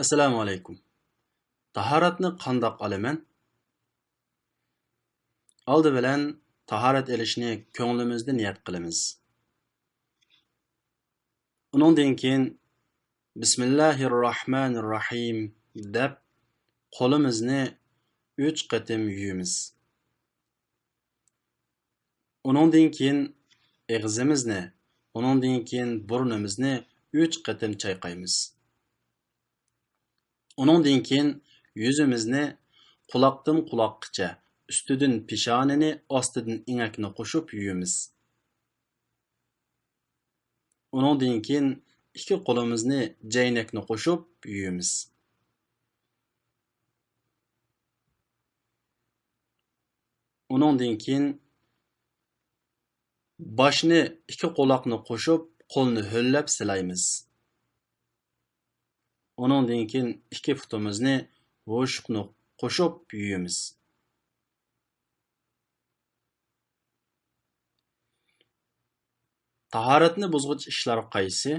Assalomu alaykum. Tahoratni qandoq olaman? Oldi bilan tahorat elishni ko'nglimizda niyat qilamiz. Uningdan keyin Bismillahirrohmanirrohim deb qo'limizni 3 qatim yuyamiz. Uningdan keyin og'zimizni, uningdan keyin burnimizni 3 qatim chayqaymiz. Uningdan keyin yuzimizni quloqdan quloqqacha, ustidan peshonani, ostidan ingakni qo'shib yuyamiz. Uningdan keyin ikki qo'limizni jaynakni qo'shib yuyamiz. Uningdan keyin boshni ikki quloqni qo'shib qo'lni ho'llab silaymiz. Uningdan keyin ikki putimizni vo'shiqni qo'shib yuyamiz. Tahoratni buzg'ich ishlar qaysi?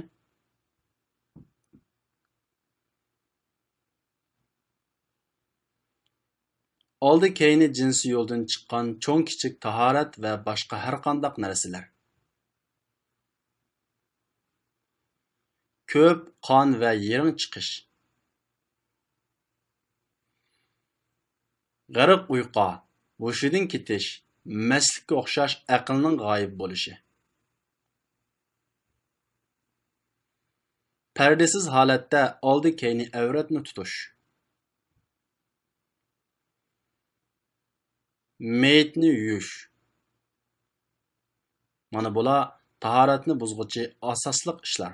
Oldi keyni jinsi yo'ldan chiqqan cho'ng kichik tahorat va boshqa har qanday narsalar. Ko'p qon va yiring chiqish. G'ariq uyqu, hushidan ketish, mastlikka o'xshash aqlning g'oyib bo'lishi. Pardasiz holatda oldi keyni avratni tutish. Meyitni yuyish. Mana bular tahoratni buzg'uchi asosliq ishlar.